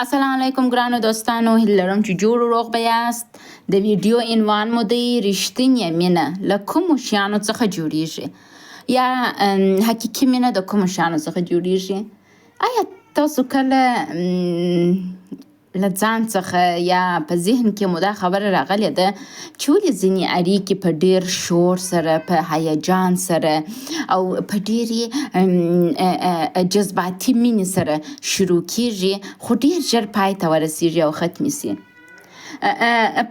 السلام علیکم ګرانو دوستانو، هیله لرم چې جوړ و روغ به یاست. د ویډیو عنوان مو دی رښتینې مینه له کومو شیانو څخه جوړیږي، یا حقیقي مینه د کومو شیانو څخه جوړیږي. آیا تاسو کله له ځان څخه یا په ذهن کې مو دا خبره راغلې ده چې ولې ځینې اړیکې په ډېر شور سره، په هیجان سره او په ډېرې جذباتي مینې سره شروع کیږي خو ډېر ژر پای ته ورسیږي او ختمې سي؟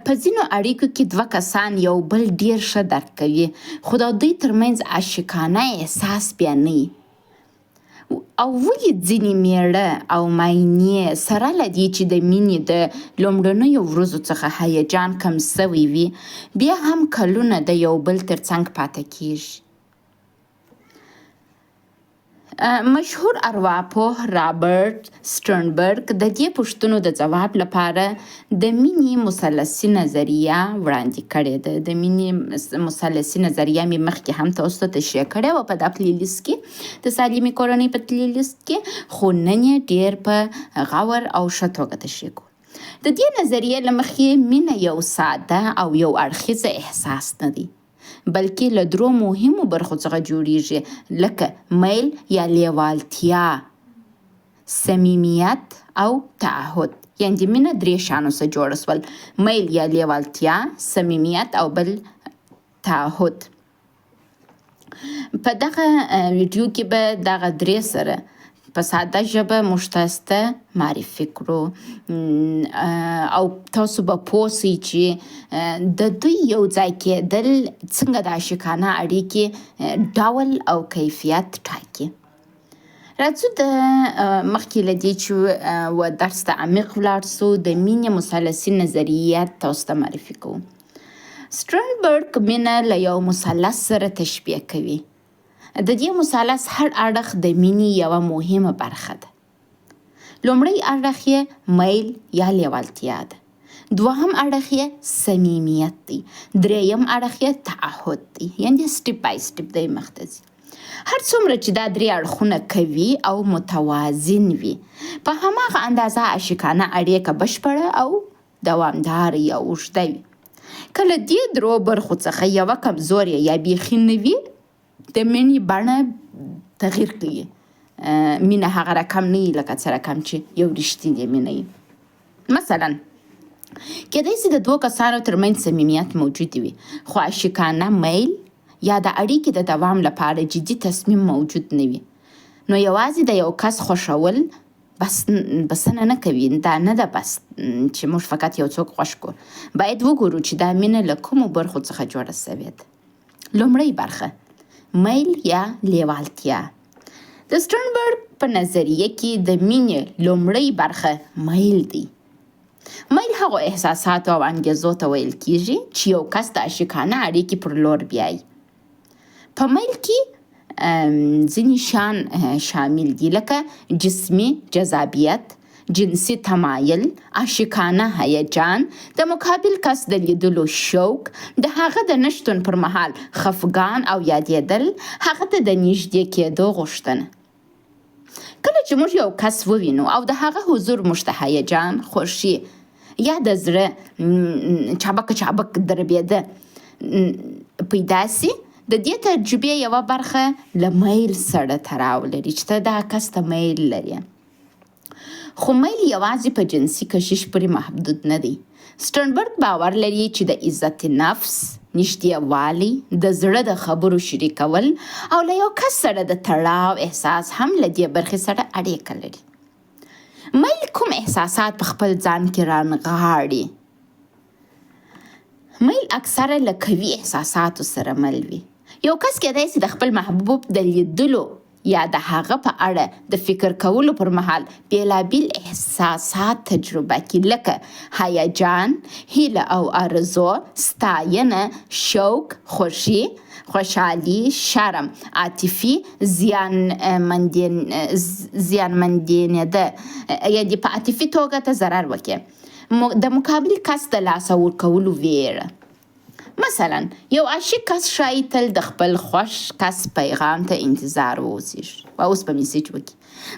په ځینو اړیکو کې دوه کسان یو بل ډېر ښه درک کوي خو د دوی ترمنځ عاشقانه احساس بیا نه وي. او ولې ځینې میړه او ماینې سره له دې چې د مینې د لومړنیو ورځو څخه هیجان کم سوی وي بیا هم کلونه د یو بل ترڅنګ پاتې کیږي؟ مشهور ارواپوه رابرټ سټرنبرګ د دې پوښتنو د ځواب لپاره د مینې مثلثي نظریه وړاندې کړې ده. د مینې مثلثي نظریه مې مخکې هم تاسو ته تشریح کړې وه په دا پلیلیست کې، د سالمې کورنۍ په پلیلیست کې، خو نن یې ډېر په غور او ښه توګه تشریح کوو. د دې نظریې له مخې مینه یو ساده او یو اړخیزه احساس نه دی، بلکې له درو مهمو برخو څخه جوړیږي، لکه میل یا لیوالتیا، صمیمیت او تعهد. یعنې د مینه درې شیانو څخه جوړه سول: میل یا لیوالتیا، صمیمیت او بل تعهد. په دغه ویډیو کې به دغه درې سره په ساده ژبه موږ تاسو ته معرفي کړو او تاسو به پوه سئ چې د دوی یو ځای کېدل څنګه د عاشقانه اړیکې ډول او کیفیت ټاکي. راځو د مخکې له دې چې و درس ته عمیق ولاړ سو د مینې مثلثي نظریه تاسو ته معرفي کوو. سټرنبرګ مینه له یو مثلث سره تشبیه کوي. د دې مثلث هر اړخ د مینې یوه مهمه برخه ده. لومړی اړخ یې میل یا لیوالتیا ده، دوهم اړخ یې صمیمیت دی، دریم اړخ یې تعهد دی، یعنې سټپ بای سټپ دی مخته ځي. هر څومره چې دا درې اړخونه قوي او متوازن وي په هماغه اندازه عاشقانه اړیکه بشپړه او دوامداره یا اوږده وي. کله دې درو برخو څخه یوه کمزورې یا بیخي نه وي د مینې بڼه تغییر کوي. مینه هغه رقم نه وي لکه څه رقم چې یو رښتینې مینه وي. مثلا کیدای سي د دوو کسانو ترمنځ صمیمیت موجود وي خو عاشقانه میل یا د اړیکې د دوام لپاره جدي تصمیم موجود نه وي. نو یوازې د یو کس خوښول بسنه نه کوي. دا نه ده بس چې موږ فقط یو څوک خوښ کړو، باید وګورو چې دا مینه له کومو برخو څخه جوړه سوې ده. لومړۍ برخه میل یا لیوالتیا. د سټرنبرګ په نظریه کې د مینې لومړۍ برخه میل دی. میل هغو احساساتو او انګیزو ته ویل کیږي چې یو کس د عاشقانه اړیکې پر لور بیایي. په میل کې ځینې شیان شامل دي لکه جسمي جذابیت، جنسي تمایل، عاشقانه هیجان، د مقابل کس د لیدلو شوق، د هغه د نشتون پر مهال خفګان او یادېدل، هغه ته د نږدې کېدو غوښتنه. کله چې موږ یو کس ووینو او د هغه حضور موږ ته هیجان، خوښي یا د زړه چابک دربېده پیدا سي، د دې تجربې یوه برخه له میل سره تړاو لري چې ته دغه کس ته میل لري. خو میل یوازې په جنسي کشش پورې محدود نه دی. سټرنبرګ باور لري چې د عزت نفس، نږدېوالی، د زړه د خبرو شریکول او له یو کس سره د تړاو احساس هم له دې برخې سره اړیکه لري. میل کوم احساسات په خپل ځان کې رانغاړي؟ میل اکثره له قوي احساساتو سره مل وي. یو کس کېدای سي د خپل محبوب د لیدلو یا د هغه په اړه د فکر کولو پر مهال بیلابیل احساسات تجربه کړي، لکه هیجان، هیله او آرزو، ستاینه، شوق، خوښي، خوشحالي، شرم، عاطفي، زیانمندېده، یعنې په عاطفي توګه ته ضرر وکړي، د مقابل کس د لاسه ورکولو ویره. مثلا یو عاشق کس ښایي تل د خپل خوښ کس پیغام ته انتظار واوسیږي او اوس به میسیج وکړي،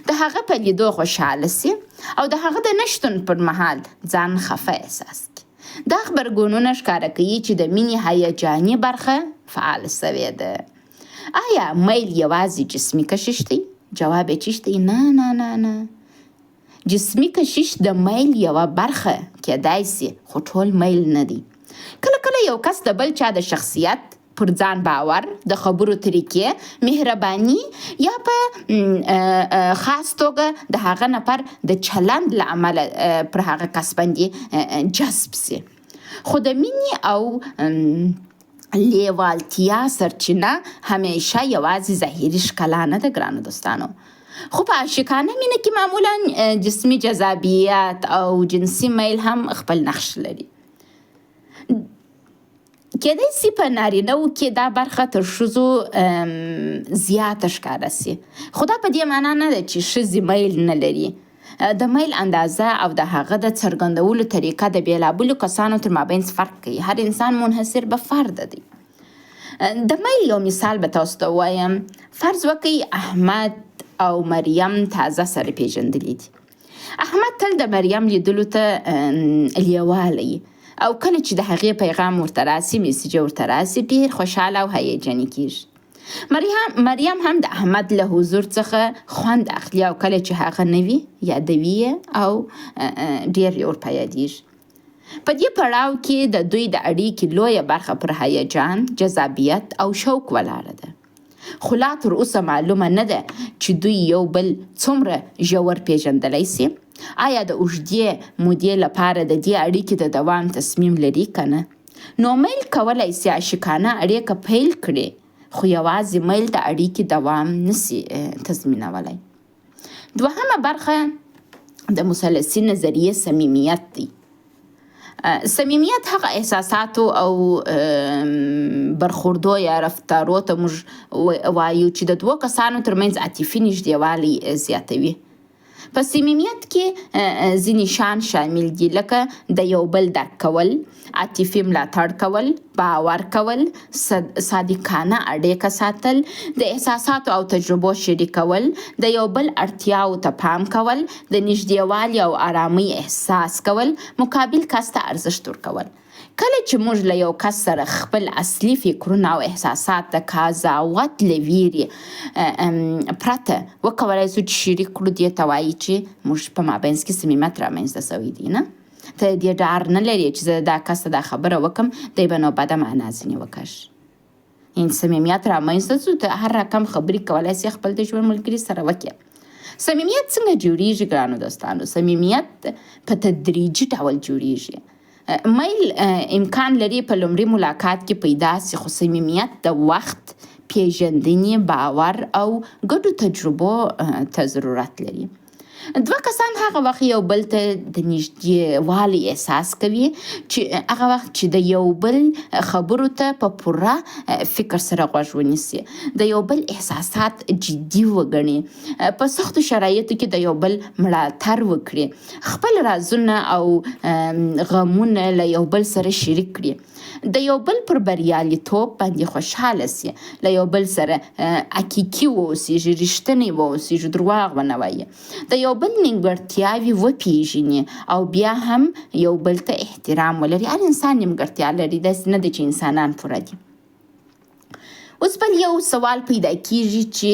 د هغه په لیدو خوشحاله سي او د هغه د نشتون پر مهال ځان خفه احساس کړي. دا خبرګونونه ښکاره کوي چې د مینې هیجاني برخه فعال شوې ده. آیا میل یوازې جسمي کشش دی؟ جواب یې چیش دی؟ نه نه نه نه. جسمي کشش د میل یوه برخه کیدای سي، خو ټول میل نه دی. کله کله یو کس د بل چا د شخصیت، پر ځان باور، د خبرو طریقې، مهرباني یا په خاص توګه د هغه نفر د چلند له امله پر هغه کس باندې جذب سي. خو د مینې او لیوالتیا سرچینه همیشه یوازې ظاهري ښکلا نه ده ګرانو دوستانو. خو په عاشقانه مینه کې معمولا جسمي جذابیت او جنسي میل هم خپل نقش لري. کېدای سي په نارینه‌وو کې دا برخه تر ښځو زیاته ښکاره سي، خو دا په دې معنا نه ده چې ښځې میل نه لري. د میل اندازه او د هغه د څرګندولو طریقه د بېلابېلو کسانو تر مابین فرق کوي. هر انسان منحصر به فرد دی. د میل یو مثال به تاسو ته ووایم. فرض وکړئ احمد او مریم تازه سره پیژندلی دي. احمد تل د مریم لیدلو ته لیوالی، او کله چې د هغې پیغام ورته راسي، میسیج ورته راسي، ډېر خوشحاله او هیجاني کېږي. مریم هم د احمد له حضور څخه خوند اخلي، او کله چې هغه نه وي یادوي او ډېر یې ورپه یادېږي. په دې پړاو کې د دوی د اړیکې لویه برخه پر هیجان، جذابیت او شوق ولاړه ده. خو لا تر اوسه معلومه نه ده چې دوی یو بل څومره ژور پیژندلی سي. آیا د اوږدې مودې لپاره د دې اړیکې د دوام تصمیم لري که نه؟ نو میل کولی سي عاشقانه اړیکه پیل کړي، خو یوازې میل د اړیکې دوام نسي تضمینولی. دوهمه برخه د مثلثي نظریې صمیمیت دی. صمیمیت هغه احساساتو او برخوردو یا رفتارو ته موږ وایو چې د دوو کسانو ترمنځ عاطفي نږدېوالی زیاتوي. په صمیمیت کې ځینې شیان شامل دي، لکه د یو بل درک کول، عاطفي ملاتړ کول، باور کول، صادقانه اړیکه ساتل، د احساساتو او تجربو شریکول، د یو بل اړتیاو ته پام کول، د نږدېوالي او آرامۍ احساس کول، مقابل کس ته ارزښت ورکول. کله چې موږ له یو کس سره خپل اصلي فکرونه او احساسات د قضاوت له ویرې پرته وکولی سو چې شریک کړو، دې ته وایي چې موږ په مابینځ کې صمیمیت رامنځته سوی دی. نه ته دې ډار نه لرې چې زه دا کس ته دا خبره وکم، دی به نو بده معنا ځینې وکړ. یعنې صمیمیت رامنځته سو، ته هر رقم خبرې کولی سي خپل د ژوند ملګري سره وکړې. صمیمیت څنګه جوړیږي ګرانو دوستانو؟ صمیمیت په تدریجي ډول جوړیږي. میل امکان لري په لومړي ملاقات کې پیدا سي، خو صمیمیت د وخت، پیژندنې، باور او ګډو تجربو ته ضرورت لري. دوه کسان هغه وخت یو بل ته د نږدېوالي احساس کوي چې هغه وخت چې د یو بل خبرو ته په پوره فکر سره غوږ ونیسي، د یو بل احساسات جدي وګڼي، په سختو شرایطو کې د یو بل ملاتړ وکړي، خپل رازونه او غمونه له یو بل سره شریک کړي، د یو بل پر بریالیتوب باندې خوشحاله سي، له یو بل سره حقیقي واوسیږي، رښتینی واوسیږي، درواغ ونه وایي، د یو بل نیمګړتیاوې وپیژني او بیا هم یو بل ته احترام ولري. هر انسان نیمګړتیا لري، داسې نه دی چې انسانان پوره دي. اوس بل یو سوال پیدا کیږي چې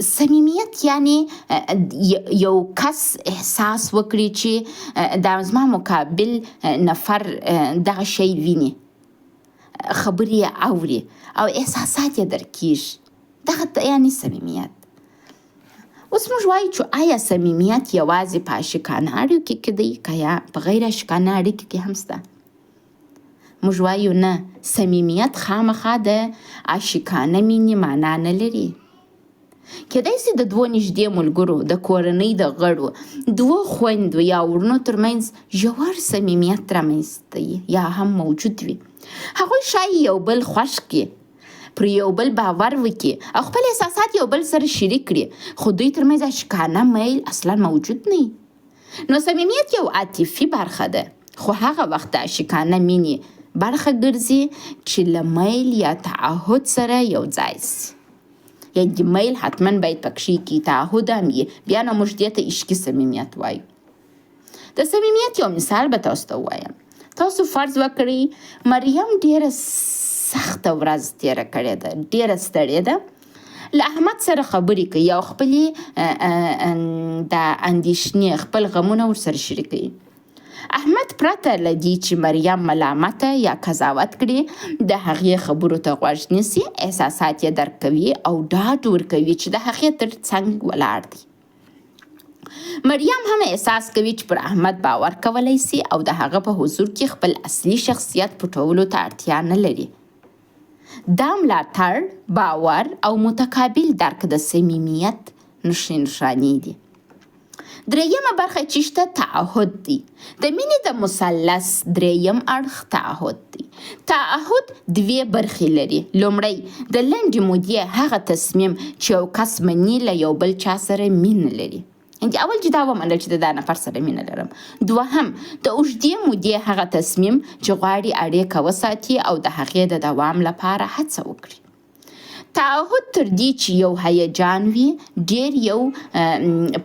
صمیمیت یعنی یو کس احساس وکړي چې دا زما مقابل نفر دغه شی ویني، خبرې یې اوري او احساسات یې درک کیږي، دغه یعنی صمیمیت. اوس موږ وایو چې آیا صمیمیت یوازې په عاشقانه اړیکو کې دی که یا په غیر عاشقانه اړیکو کې هم شته؟ موږ وایو نه، صمیمیت خامخا د عاشقانه مینې معنا نه لري. کېدای سي د دوو نږدې ملګرو، د کورنۍ د غړو، دوو خویندو یا ورونو ترمنځ ژور صمیمیت رامنځته یا هم موجود وي. هغوی ښایي یو بل خوښ کړي، پر یو بل باور وکړي او خپل احساسات یو بل سره شریک کړي، خو دوی ترمنځ عاشقانه میل اصلا موجود نه. نو صمیمیت یو عاطفي برخه ده، خو هغه وخت د عاشقانه مینې برخه ګرځي چې له میل یا تعهد سره یو ځای سي. یعنی میل حتما باید پکشي کی، تعهد هم یې. بیا نو موږ دې ته عشقي صمیمیت وایو. د صمیمیت یو مثال به تاسو ته ووایم. تاسو فرض وکړئ مریم ډیره سخته ورځ تیره کړې ده، ډیره ستړې ده، له احمد سره خبرې کوي او خپلې د اندېښنې خپل غمونه ورسره شریکوي. احمد پرته له دې چې مریم ملامته یا قضاوت کړي د هغې خبرو ته غوږ نیسي، احساسات یې درک کوي او ډاډ ورکوي چې د هغې تر څنګ ولاړ دی. مریم هم احساس کوي چې پر احمد باور کولی سي او د هغه په حضور کې خپل اصلي شخصیت پټولو ته اړتیا نه لري. دا ملاتړ، باور او متقابل درک د صمیمیت نښانې دي. درېیمه برخه چې شته تعهد دی. د مینې د مثلث درېیم اړخ تعهد دی. تعهد دوې برخې لري. لومړی د لنډې مودې هغه تصمیم چې یو کس مني له یو بل چا سره مینه لري. اول چې دا ومنل چې د دا نفر سره مینه لرم. دوهم د اوږدې مودې هغه تصمیم چې غواړي اړیکه وساتي او د هغې د دوام لپاره هڅه وکړي. تعهد تر دې چې یو هیجان وي ډېر یو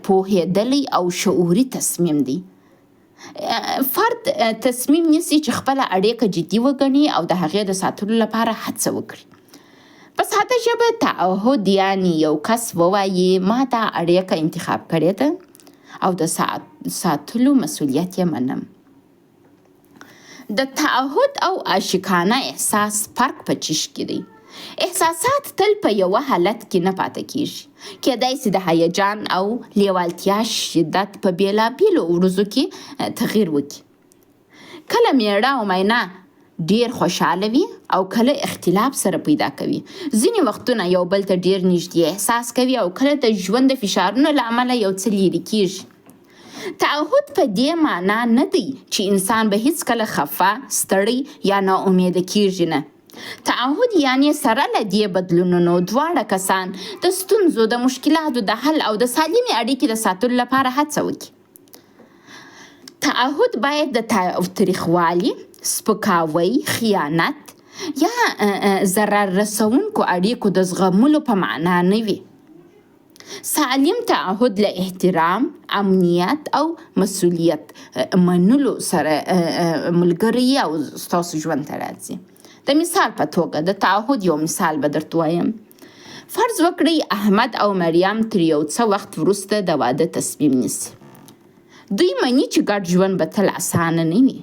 پوهېدلی او شعوري تصمیم دی. فرد تصمیم نیسي چې خپله اړیکه جدي وګڼي او د هغې د ساتلو لپاره هڅه وکړي. په ساده ژبه تعهد یعنی یو کس ووایي ما دا اړیکه انتخاب کړې ده او د ساتلو مسؤلیت یې منم. د تعهد او عاشقانه احساس فرق په چیش کې دی. احساسات تل په یوه حالت کې نه پاتې کیږي. کیدای سي د هیجان او لیوالتیا شدت په بېلابېلو ورځو کې تغییر وکړي. کله میړه او میینه ډیر خوشحاله وي او کله اختلاف سره پیدا کوي. ځینې وختونه یو بل ته ډیر نږدې احساس کوي او کله د ژوند د فشارونو له امله یو څه لرې کیږي. تعهد په دې معنا نه دی چې انسان به هیڅکله خفه، ستړی یا ناامیده کیږي نه. تعهد یعنی سره له دې بدلونونو دواړه کسان د ستونزو، د مشکلاتو د حل او د سالمې اړیکې د ساتلو لپاره هڅه وکړي. تعهد باید د تاوتریخوالي، سپکاوي، خیانت یا ضرر رسونکو اړیکو د زغملو په معنا نه وي. سالم تعهد له احترام، امنیت او مسؤلیت منلو سره ملګری او ستاسو ژوند ته راځي. د مثال په توګه د تعهد یو مثال به درته وایم. فرض وکړئ احمد او مریم تر یو څه وخت وروسته د واده تصمیم نیسي. دوی مني چې ګډ ژوند به تل اسانه نه وي.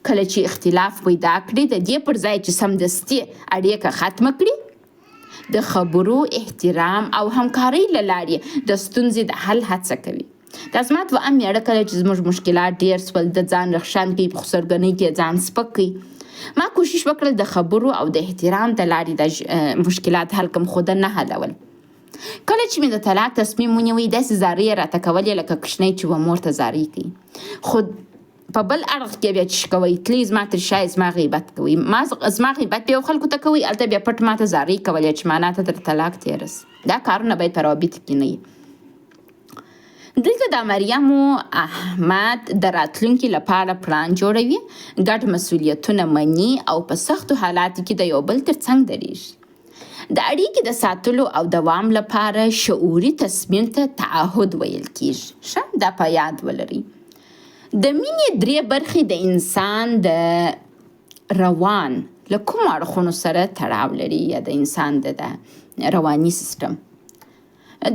کله چې اختلاف پیدا کړي د دې پر ځای چې سمدستي اړیکه ختمه کړي، د خبرو، احترام او همکارۍ له لارې د ستونزې د حل هڅه کوي. دا زما دوهم میړه کله چې زموږ مشکلات ډېر سول د ځان رخشان کوي، په خسرګنۍ کې ځان سپک کوي. ما کوشش وکړل د خبرو او د احترام د لارې د مشکلات حل کړم، خو د نه حلول. کله چې مې د طلاق تصمیم ونیوی داسې زارۍ یې راته کولې لکه کوچنۍ چې و مور ته زارۍ کوي. خو په بل اړخ کې بیا چې کوئ تلئ زما تر شا زما غیبت کوئ، زما غیبت بیا خلکو ته کوئ، هلته بیا پټ ماته زارۍ کولې چې معنا ته تر طلاق تېره سي. دا کارونه باید په روابطو کې نه وي. دلته د مریم و احمد د راتلونکي لپاره پلان جوړوي، ګډ مسؤلیتونه مني او په سختو حالاتو کې د یو بل تر څنګ درېږي. د اړیکې د ساتلو او دوام لپاره شعوري تصمیم ته تعهد ویل کیږي. ښه، دا په یاد ولرئ. د مینې درې برخې د انسان د روان له کومو اړخونو سره تړاو لري یا د انسان د رواني سیستم.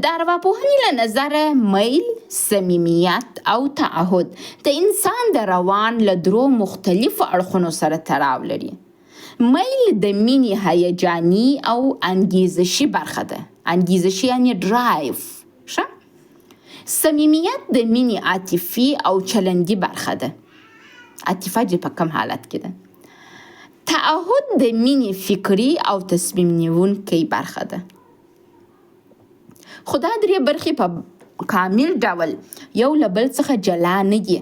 د ارواپوهنې له نظره میل، صمیمیت او تعهد د انسان د روان له درو مختلفو اړخونو سره تړاو لري. میل د مینې هیجاني او انګیزشي برخه ده. انګیزشي یعنی ډرایو. ښه، صمیمیت د مینې عاطفي او چلندي برخه ده. عاطفه چې په کم حالت کې ده. تعهد د مینې فکري او تصمیم نیونکي برخه ده. خو دا درې برخې په کامل ډول یو له بل څخه جلا نه دي.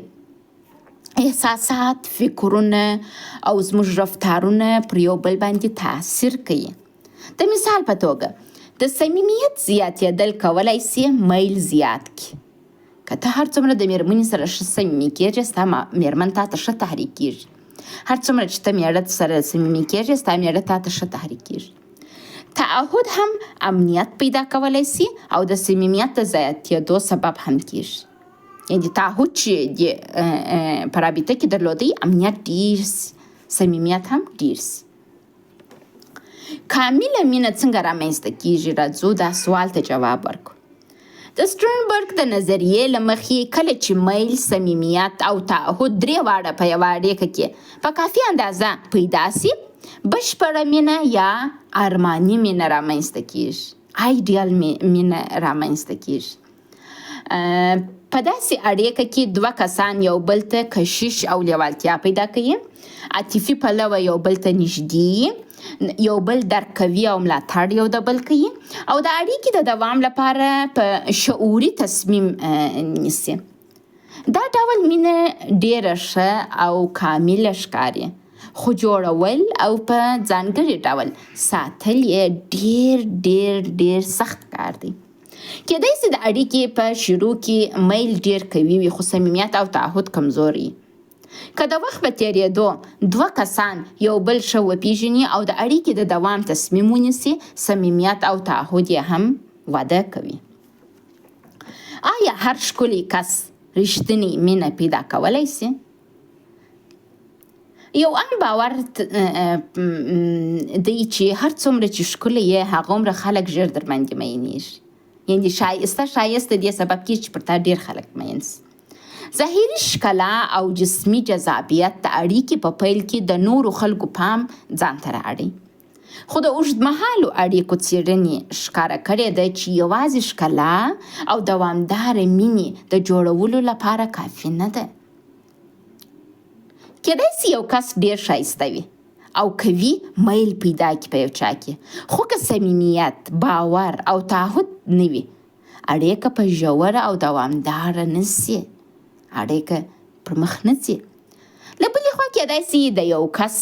احساسات، فکرونه او زموږ رفتارونه پر یو بل باندې تاثیر کوي. د مثال په توګه د صمیمیت زیاتېدل کولی سي میل زیات کړي. که ته هر څومره د مېرمنې سره ښه صمیمي کېږې، ستا مېرمن تا ته ښه تحریک کېږي. هر څومره چې ته میړه سره صمیمي کېږې، ستا میړه تا ته ښه تحریک کېږي. تعهد هم امنیت پیدا کولی سي او د صمیمیت د زیاتېدو سبب هم کیږي. یعنې تعهد چې په رابطه کې درلودی امنیت ډیر سي، صمیمیت هم ډیر سي. کامله مینه څنګه رامنځته کیږي؟ راځو دا سوال ته جواب ورکړو. د سټرنبرګ د نظریې له مخې کله چې میل، صمیمیت او تعهد درې واړه په یوه اړیکه کې په کافي اندازه پیدا سي، بشپړه مینه یا ارماني مینه رامنځته کیږي، آیډیال مینه رامنځته کیږي. په داسې اړیکه کې دوه کسان یو بل ته کشش او لیوالتیا پیدا کوي، عاطفي پلوه یو بل ته نږدې، یو بل درک کوي او ملاتړ یو د بل کوي او د اړیکې د دوام لپاره په شعوري تصمیم نیسي. دا ډول مینه ډیره ښه او کامله ښکاري، خو جوړول او په ځانګړي ډول ساتل یې ډیر ډیر ډیر سخت کار دی. کیدای سي د اړیکې په شروع کې میل ډیر قوي وي خو صمیمیت او تعهد کمزوري. که د وخت په تیریدو دوه کسان یو بل ښه وپیژني او د اړیکې د دوام تصمیم ونیسي، صمیمیت او تعهد یې هم وده کوي. آیا هر ښکلی کس رښتینی مینه پیدا کولی سي؟ یو عام باور دی چې هر څومره چې ښکلی یې هغومره خلک ژر در باندې میینېږي. یعنې ښایست د دې سبب کیږي چې پر تا ډیر خلک مین سي. ظاهري ښکلا او جسمي جذابیت د اړیکې په پیل کې د نورو خلکو پام ځان ته راوړي، خو د اوږدمهالو اړیکو څېړنې ښکاره کړې ده چې یوازې ښکلا او دوامداره مینې د جوړولو لپاره کافي نه ده. کیدای سي یو کس ډیر ښایسته وي او قوي میل پیدا کړي په یو چا کې، خو که صمیمیت، باور او تعهد نه وي، اړیکه په ژوره او دوامداره نه سي، اړیکه پر مخ نه ځي. له بلې خوا کیدای سي د یو کس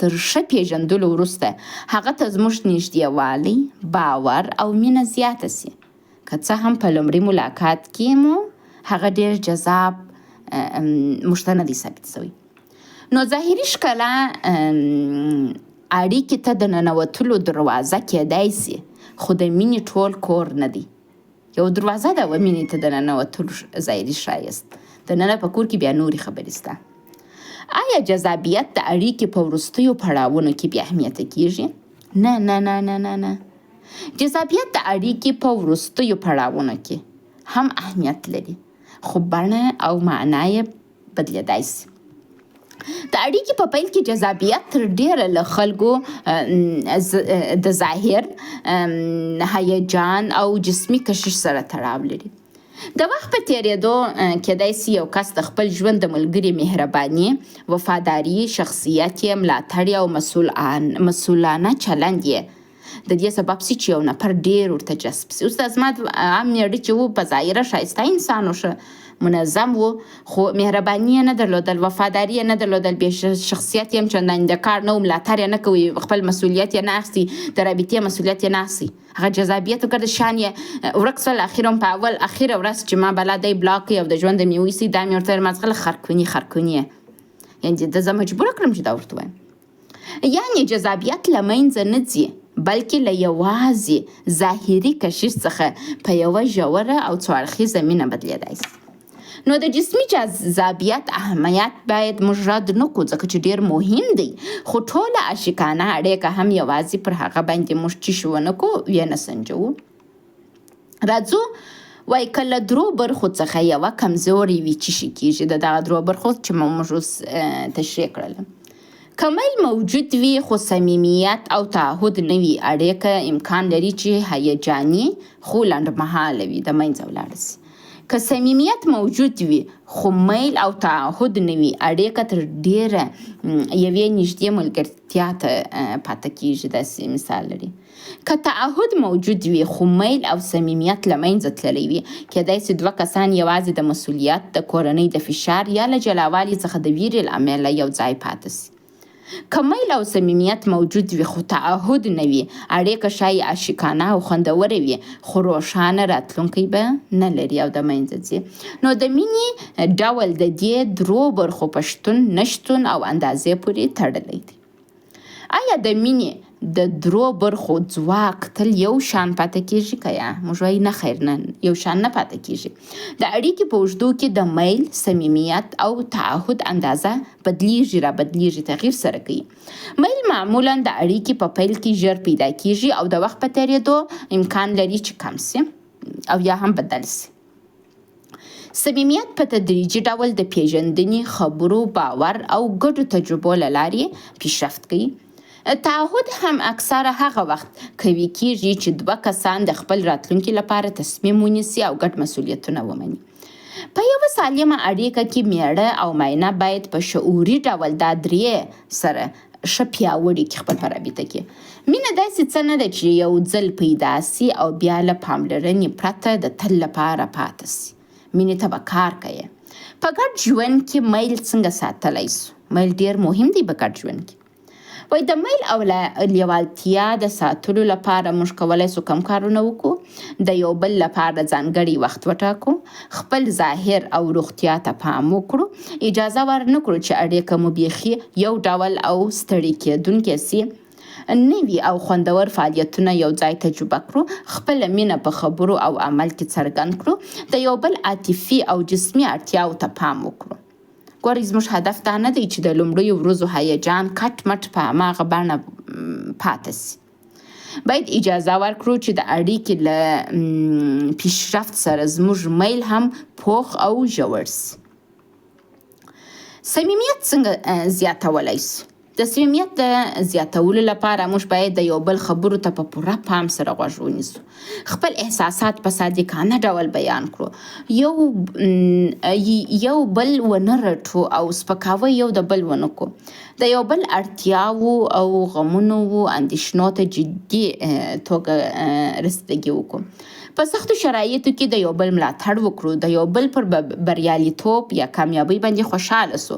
تر ښه پیژندلو وروسته هغه ته زموږ نږدېوالی، باور او مینه زیاته سي، که څه هم په لومړي ملاقات کې مو هغه ډیر جذاب موږ ته نه دی ثابت سوی. نو ظاهري ښکلا اړیکې ته د ننوتلو دروازه کیدای سي، خو د مینې ټول کور نه دی. یو دروازه ده و مینې ته د ننوتلو ظاهري ښایست، د ننه په کور کې بیا نورې خبرې سته. آیا جذابیت د اړیکې په وروستیو پړاوونو کې بې اهمیته کیږي؟ نه نه نه نه نه نه. جذابیت د اړیکې په وروستیو پړاوونو کې هم اهمیت لري، خو بڼه او معنا یې بدلیدای سي. د اړیکې په پیل کې جذابیت تر ډیره له خلکو د ظاهر، هیجان او جسمي کشش سره تړاو لري. د وخت په تیریدو کیدای سي یو کس د خپل ژوند د ملګري مهرباني، وفاداري، شخصیت یې، ملاتړ او مسؤلانه چلند یې د دې سبب سي چې یو نفر ډیر ورته جذب سي. اوس د اسمت عام نیړی چې و په ظاهره ښایسته انسان و، منظم و، خو مهرباني یې نه درلودل، وفاداري یې نه درلودل، بې شخصیت یې هم چندانې د کار نه و، ملاتړ یې نه کوي، خپل مسؤلیت یې نه اخلي، د رابطې مسؤلیت یې نه اخلي، هغه جذابیت وکړ، شان یې ورک سول. اخر هم په اخره ورځ چې ما بلا دی بلاک کوي او د ژونده مې ویسي، دا مې ورته مازغله خرکوني یعنې د زه مجبوره کړم چې دا ورته وایم. یعنې جذابیت له منځه نه ځي، بلکې له یوازې ظاهري کشش څخه په یوه ژوره او څو اړخیزه مینه بدلیدای سي. نو د جسمي جذابیت اهمیت باید موږ رد نه کړو، ځکه چې ډیر مهم دی، خو ټوله عاشقانه اړیکه هم یوازې پر هغه باندې موږ چیش ونه کړو ویې نه سنجوو. راځو وایي که له درو برخو څخه یوه کمزورې وي څه شی کیږي؟ د دغه درو برخو چې موږ اوس تشریح کړله. که میل موجود وي خو صمیمیت او تعهد نه وي، اړیکه امکان لري چې هیجاني خو لنډمهاله وي، د منځه ولاړه سي. که صمیمیت موجود وي خو میل او تعهد نه وي، اړیکه تر ډیره یوې نږدې ملګرتیا ته پاته کیږي. داسې مثال لري. که تعهد موجود وي خو میل او صمیمیت له منځه تللی وي، کیدای سي دوه کسان یوازې د مسؤلیت، د کورنۍ د فشار یا له جلاوالي څخه د ویرې له امله یو ځای پاته سي. که میل او صمیمیت موجود وي خو تعهد نه وي، اړیکه ښایي عاشقانه او خوندوره وي، خو روښانه راتلونکی به نه لري او د منځه ځي. نو د مینې ډول د دې درو برخو په شتون، نشتون او اندازې پورې تړلی دی. آیا د مینې د درو برخو ځواک تل یو شان پاتې کیږي که یا موږ وایو نه خیر نه یو شان نه پاتې کیږي. د اړیکې په اوږدو کې د میل، صمیمیت او تعهد اندازه بدلیږي رابدلیږي تغییر سره کوي. میل معمولا د اړیکې په پیل کې ژر پیدا کیږي او د وخت په تېرېدو امکان لري چې کم سي او یا هم بدل سي. صمیمیت په تدریجي ډول د پیژندنې، خبرو، باور او ګډو تجربو له لارې پیشرفت کوي. تعهد هم اکثره هغه وخت قوي کیږي چې دوه کسان د خپل راتلونکي لپاره تصمیم ونیسي او ګډ مسؤلیتونه ومني. په یوه سالمه اړیکه کې میړه او ماینه باید په شعوري ډول دا درې سره ښه پیاوړي کړي خپل په رابطه کې. مینه داسې څه نه ده چې یو ځل پیدا سي او بیا له پاملرنې پرته د تل لپاره پاتې سي. مینې ته به کار کوي. په ګډ ژوند کې میل څنګه ساتلی سو؟ میل ډېر مهم دی په ګډ ژوند کې. وای د میل او لیوالتیا د ساتلو لپاره موږ کولی سو کم کارونه وکړو. د یو بل لپاره ځانګړی وخت وټاکو، خپل ظاهر او روغتیا ته پام وکړو، اجازه ورنه کړو چې اړیکه مو بیخي یو ډول او ستړي کیدونکې سي. نوي او خوندور فعالیتونه یو ځای تجربه کړو، خپله مینه په خبرو او عمل کې څرګند کړو، د یو بل عاطفي او جسمي اړتیاو ته پام وکړو. ګورئ زموږ هدف دا نه دی چې د لومړیو ورځو هیجان کټ مټ په هماغه بڼه پاتې سي. باید اجازه ورکړو چې د اړیکې له پیشرفت سره زموږ میل هم پوخ او ژور سي. صمیمیت څنګه زیاتولی سو؟ د صمیمیت د زیاتولو لپاره موږ باید د یو بل خبرو ته په پوره پام سره غوږ ونیسو، خپل احساسات په صادقانه ډول بیان کړو، یو بل ونه رټو او سپکاوی یو د بل ونه کړو، د یو بل اړتیاو او غمونو و اندېښنو ته جدي توګه رسیدګي وکړو. په سختو شرایطو کې د یو بل ملاتړ وکړو، د یو بل پر بریالیتوب یا کامیابۍ باندې خوشحاله سو.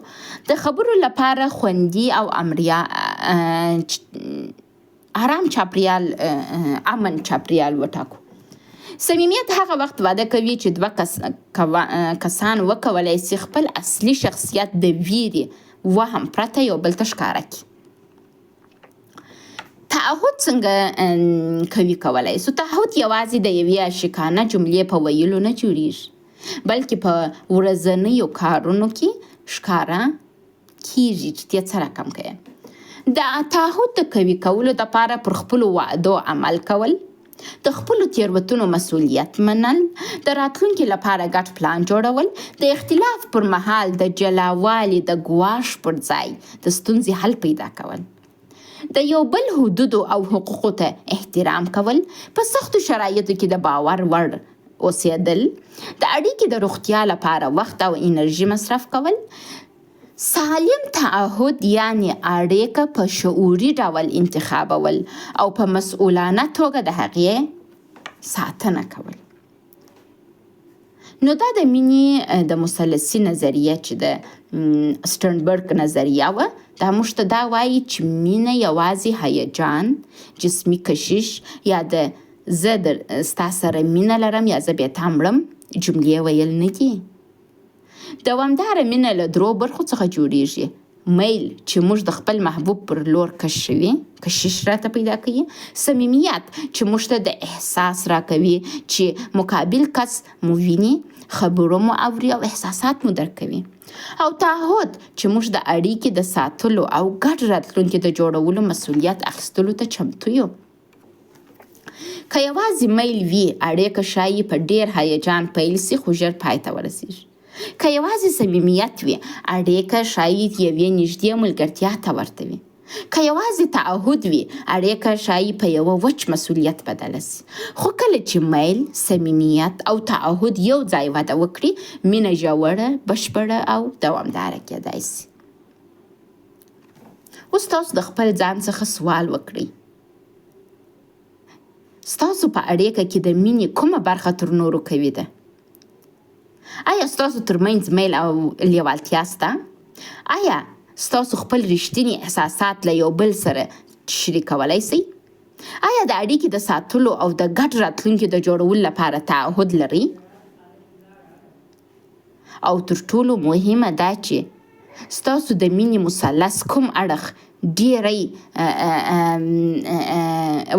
د خبرو لپاره خوندي او آرام چاپریال امن چاپریال وټاکو. صمیمیت هغه وخت واده کوي چې دوه کسان وکولی سي خپل اصلي شخصیت د ویرې وهم پرته یو بل ته ښکاره کړي. تعهد څنګه قوي کولی سو؟ تعهد یوازې د یوې عاشقانه جملې په ویلو نه جوړیږي، بلکې په ورځنیو کارونو کې ښکاره کیږي چې ته څه رقم کوې. د تعهد د قوي کولو دپاره پر خپلو وعدو عمل کول، د خپلو تېروتنو مسؤلیت منل، د راتلونکي لپاره ګډ پلان جوړول، د اختلاف پر مهال د جلاوالي د ګواښ پر ځای د ستونزې حل پیدا کول، د یو بل حدودو او حقوقو ته احترام کول، په سختو شرایطو کې د باور وړ اوسېدل، د اړیکې د روغتیا لپاره وخت او انرژي مصرف کول. سالم تعهد یعنی اړیکه په شعوري ډول انتخابول او په مسؤلانه توګه د هغې ساتنه کول. نو دا د مینې د مثلثي نظریه چې د سټرنبرګ نظریه وه، دا موږ ته دا وایي چې مینه یوازې هیجان، جسمي کشش یا د زه ستا سره مینه لرم یا زه بیا تا مړم جملې ویل نه دي. دوامداره مینه له درو برخو څخه جوړیږي: میل چې موږ د خپل محبوب پر لور کشش راته پیدا کوي، صمیمیت چې موږ ته د احساس راکوي چې مقابل کس مو ویني، خبرو مو اوري او احساسات مو درک کوي، او تعهد چې موږ د اړیکې د ساتلو او ګډ راتلونکي د جوړولو مسؤلیت اخیستلو ته چمتو یو. که یوازې میل وي، اړیکه ښایي په ډیر هیجان پیل سي خو ژر پای ته ورسیږي. که یوازې صمیمیت وي، اړیکه ښایي یوې نږدې ملګرتیا ته ورته وي. که یوازې تعهد وي، اړیکه ښایي په یوه وچ مسؤلیت بدله سي. خو کله چې میل، صمیمیت او تعهد یو ځای وده وکړي، مینه ژوره، بشپړه او دوامداره کیدای سي. اوس تاسو د خپل ځان څخه سوال وکړئ: ستاسو په اړیکه کې د مینې کومه برخه تر نورو قوي ده؟ آیا ستاسو ترمنځ میل او لیوالتیا سته؟ آیا ستاسو خپل رښتینی احساسات له یو بل سره شریکولی سئ؟ آیا د اړیکې د ساتلو او د ګډ راتلونکي د جوړولو لپاره تعهد لرئ؟ او تر ټولو مهمه دا چې ستاسو د مینې مثلث کوم اړخ ډیری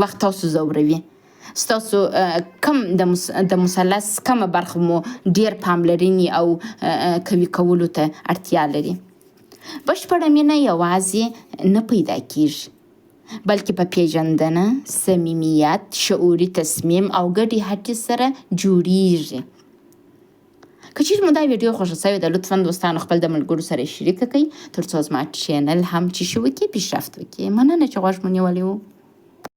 وخت تاسو ځوروي. ستاسو کم د مثلث کومه برخه مو ډیر پاملرنې او قوي کولو ته اړتیا لري. بشپړه مینه یوازې نه پیدا کیږي، بلکې په پیژندنه، صمیمیت، شعوري تصمیم او ګډې هڅې سره جوړیږي. که چیرې مو دا ویډیو خوښه شوې ده، لطفا دوستانو خپل د ملګرو سره شریکه کړئ، ترڅو زما چینل هم چې شو وکړي، پیشرفت وکړي. مننه چې غوږ مو نیولی و.